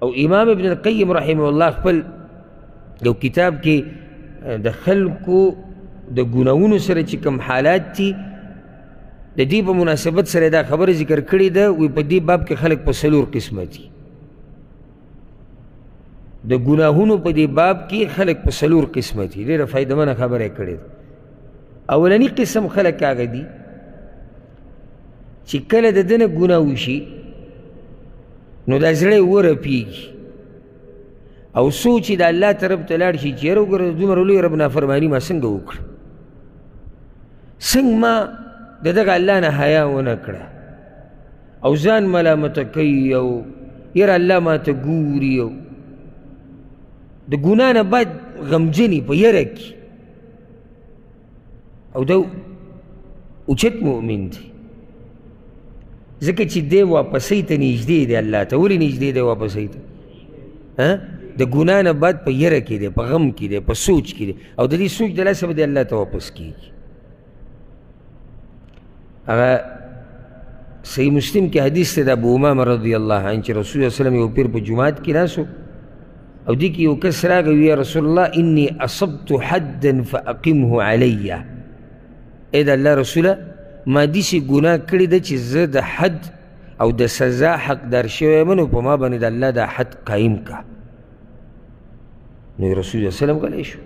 او امام ابن القیم رحمه الله خپل یو کتاب کې د خلکو د ګناهونو سره چې کوم حالات دي د دې په مناسبت سره دا خبره ذکر کړې ده، وایي په دې باب کې خلک په 4 قسمه دي. د ګناهونو په دې باب کې خلک په 4 قسمه دي. ډېره فایدمنه خبره یې کړې ده. اولنی قسم خلک هغه دي چې کله د ده نه ګناه وشي نو دا زړه یې ورپېږي او سوچ یې د الله طرف ته لاړ شي چې یاره وګوره دومره لوی رب نافرماني ما څنګه وکړه، څنګه ما د دغه الله نه حیا ونه کړه او ځان ملامته کوي او یاره الله ما ته ګوري او د ګناه نه بعد غمجنې په یره کې او دا اوچت مؤمن دی، ځکه چې دی واپسۍ ته نږدې دی الله ته. ولې نږدې دی واپسۍ ته؟ د ګناه نه بعد په یره کې دی، په غم کې دی، په سوچ کې دی او د دې سوچ د لاسه به دی الله ته واپس کېږي. هغه صحیح مسلم کې حدیث دی د ابو امامه رضی الله عنه چې رسول الله وسلم یو پیر په جومات کې ناست او دې کې یو کس راغی وی یا رسول الله انی اصبت حدا فاقمه علی. ای د الله رسوله ما داسې ګناه کړې ده چې زه د حد او د سزا حقدار شوی یم نو په ما باندې د الله دا حد قایم کا. نو رسول الله وسلم غلی شو.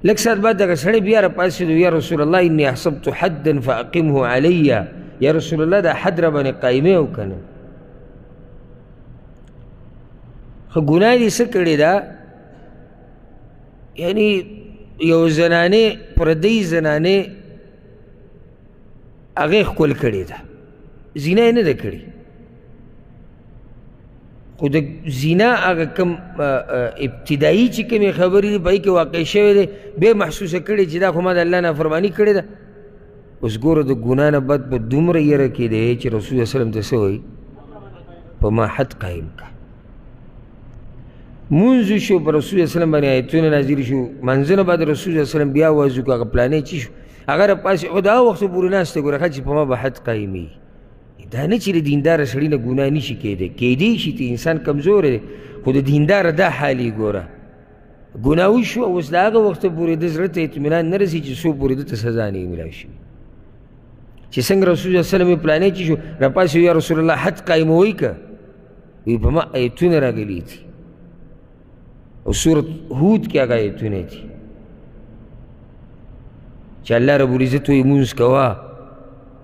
لږ ساعت بعد دغه سړی بیا راپاڅېد یا رسول الله انی احسبت حدا فاقمه علی. یا رسول الله دا حد را باندې قایمې او که نه؟ خو ګناه دې څه کړې ده؟ یعنې یو زنانې پردۍ زنانې هغې ښکل کړې ده، زنا یې نه ده کړې، خو د زنا هغه کوم ابتدایي چې کومې خبرې دي په هغې کې واقع شوی دی بیا محسوسه کړې چې دا خو ما د الله نافرماني کړې ده. اوس ګوره د ګناه نه بعد په دومره یره کې دی چې رسول الله وسلم ته څه وایي؟ په ما حد قایم کا. مونځ شو په رسول الله وسلم باندې آیتونه نازل شو، منځه نه بعد رسول الله وسلم بیا آواز وکړو هغه پلانې چې شو هغه راپاسې خو د هغه وخت پورې ناست دی ګوره ښه چې په ما به حد قایمېږي. دا نه چې د دینداره سړي نه ګناه نشي کېدی، کېدی شي چې انسان کمزوری دی خو د دینداره دا حال یې ګوره ګناه وشوه اوس د هغه وخته پورې د زړه ته اطمینان نه رسي چې څو پورې ده ته سزا نه یې میلاو شوي. چې څنګه رسول الله وسلم یې پلانې چې شو راپاسې یا رسول الله حد قایموئ که؟ وی په ما ایتونه راغلي دي او سورت هود کې هغه ایتونه دي چې الله رب العزت وایي مونځ کوه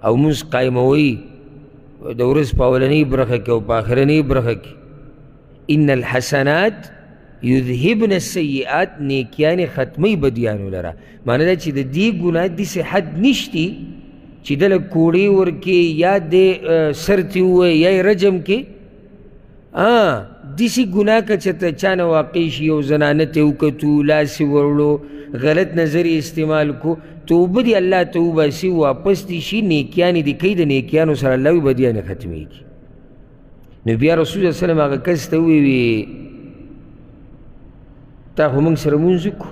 او مونځ قایموئ د ورځ په اولنۍ برخه کې او په آخرنۍ برخه کې. ان الحسنات یذهبن السیئات، نیکیانې ختموي بدیانو لره. معنی دا چې د دې ګناه داسې حد نشتی چې دله کوړې ورکې یا د سر تې ووایي یا یې رجم کې. داسې ګناه که چېرته چا نه واقع شي یو زنانه ته وکتو، لاس یې وروړو، غلط نظر یې استعمال کو، توبه دې الله ته وباسي، واپس دې شي، نیکیانې دې کوي، د نیکیانو سره الله وي بدیانې ختمېږي. نو بیا رسول الله وسلم هغه کس ته وویې تا خو موږ سره مونځ وکړو؟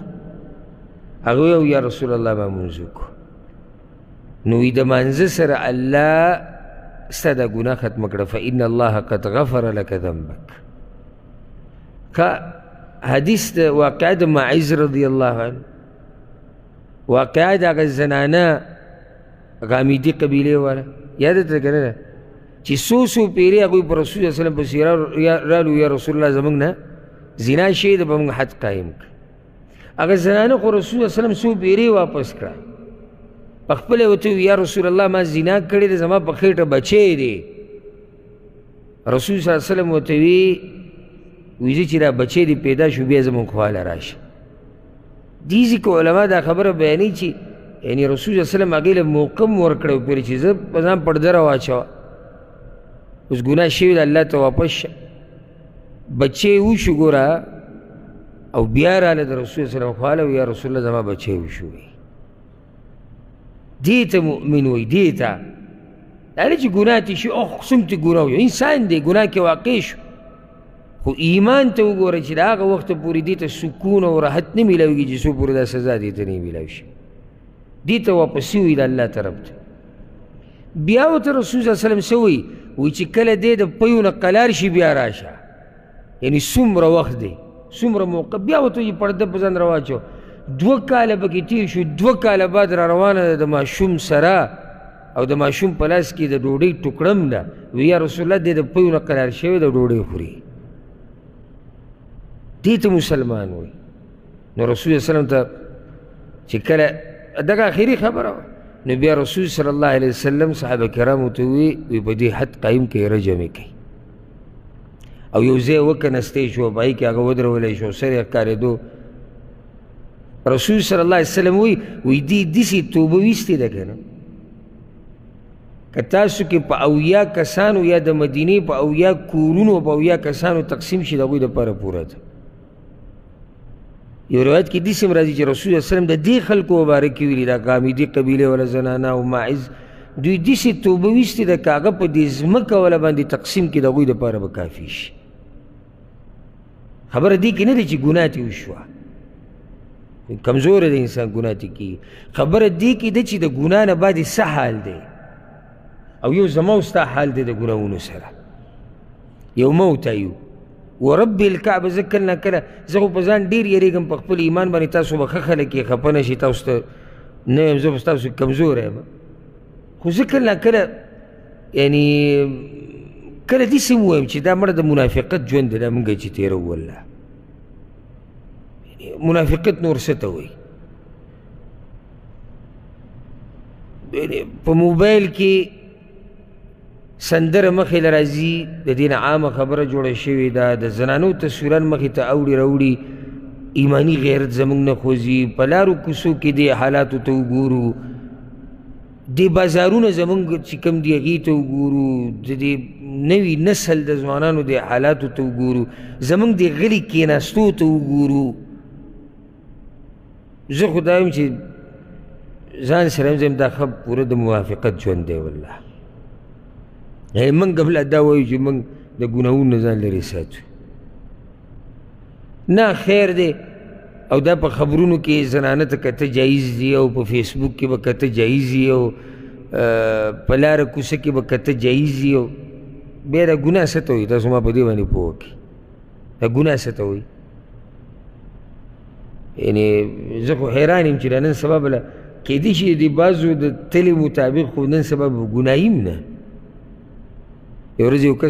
هغه وویل یا رسول الله ما مونځ وکړو. نو وی د مانځه سره الله ستا دا ګناه ختمه کړه فإن الله قد غفر لك ذنبك. که حدیث د واقعه د معیز رضی الله عنه، واقعه د هغه زنانه غامیدي قبیلې والا یاده ته که نه ده چې څو پیرې هغوی په رسول الله وسلم پسې رالو یا رسول الله زموږ نه زنا شوې ده به موږ حد قایم کړه. هغه زنانه خو رسول الله وسلم څو پیرې واپس کړه، په خپله ورته وویل یا رسول الله ما زنا کړې ده، زما په خېټه بچی دی. رسول صلی الله علیه وسلم ورته وی زه چې دا بچی دی پیدا شو بیا زموږ خواله راشه. دې ځکه علما دا خبره بیانوي چې یعنې رسول صلی الله علیه وسلم هغې له موقع م ورکړی و پیرې چې زه په ځان پرده راواچوه، اوس ګناه شوي ده الله ته واپس شه. بچی وشو ګوره او بیا راله د رسول صلی الله علیه وسلم خواله یا رسول الله زما بچی وشو وی. دې ته مؤمن وی، دې ته دا نه چې ګناه تې شي اوه څومره تې ګناه وي، انسان دی ګناه کې واقع شو خو ایمان ته وګوره چې د هغه وخته پورې دې ته سکون او راحت نه میلاویږي چې څو پورې دا سزا دې ته نه میلاو شي. دې ته واپسي وي د الله طرف ته. بیا ورته رسول صلی الله علیه وسلم څه وایي؟ وایي چې کله دې د پیو نه قلار شي بیا راشه یعنی څومره وخت دی څومره موقع بیا ورته یې پرده په ځان راواچو 2 کاله پکې تېر شو 2 کاله بعد را روانه ده د ماشوم سره او د ماشوم په لاس کې د ډوډۍ ټوکړه هم ده وی یا رسول الله دی د پیو نه قرار شوی د ډوډۍ خوري دې ته مسلمان وي نو رسول وسلم ته چې کله دغه آخري خبره وه نو بیا رسول صلی الله علیه وسلم صحابه کرامو ته وی په دې حد قایم کوي رجم یې کوي او یو ځای وکنستی شو په هغې کې هغه ودرولی شو سر یې ښکارېدو رسول صلی الله علیه وسلم وی دې داسې توبه ویستې ده که نه که تاسو کې په 80 کسانو یا د مدینې په 80 کورونو په 80 کسانو تقسیم شي د هغوی دپاره پوره ده یو روایت کې داسې هم راځي چې رسول الله وسلم د دې خلکو مبارک کې ویلي دا غامدي قبیلې والا زنانه او ماعز دوی داسې توبه ویستې ده که هغه په دې ځمکه والا باندې تقسیم کړي د هغوی دپاره به کافي شي خبره دې کې نه دی چې ګناه ترې وشوه کمزوره د انسان ګناه ترې کېږي خبره دې کې ده چې د ګناه نه بعد څه حال دی او یو زما او ستا حال دی د ګناهونو سره یو مه وتایو ورب الکعبه زه کله نه کله زه خو په ځان ډېر یېرېږم په خپل ایمان باندې تاسو به ښه خلک یې خفه نه شي تاسو ته نه یم زه به ستاسو کمزوری یم خو زه کله نه کله یعنی کله داسې هم ووایم چې دا مړه د منافقت ژوند دی دا مونږ یې چې تېروو والله منافقت نور څه ته وایي په موبایل کې سندره مخې له راځي د دې نه عامه خبره جوړه شوې ده د زنانو تصویران مخې ته اوړي راوړي ایماني غیرت زموږ نه خوځي په لارو کوڅو کې دې حالاتو ته وګورو دې بازارونه زموږ چې کوم دي هغې ته وګورو د دې نوي نسل د ځوانانو دې حالاتو ته وګورو زموږ دې غلي کېناستو ته وګورو زه خو دا یم چې ځان سره یم زه دا ښه پوره د موافقت ژوند دی والله موږ بله دا وایو چې موږ د ګناهونو نه ځان لرې ساتو نه خیر دی او دا په خبرونو کې زنانه ته کته جایز دي او په فیسبوک کې به کته جایز دي او په لاره کوڅه کې به کته جایز دي او بیا دا ګناه څه ته وایي تاسو ما په دې باندې پوه کړئ دا ګناه څه ته وایي یعنې زه خو حیران یم چې دا نن سبا بله کیدای شي د بعضو د تلې مطابق خو نن سبا به ګنایي م نه یو ورځ یو کس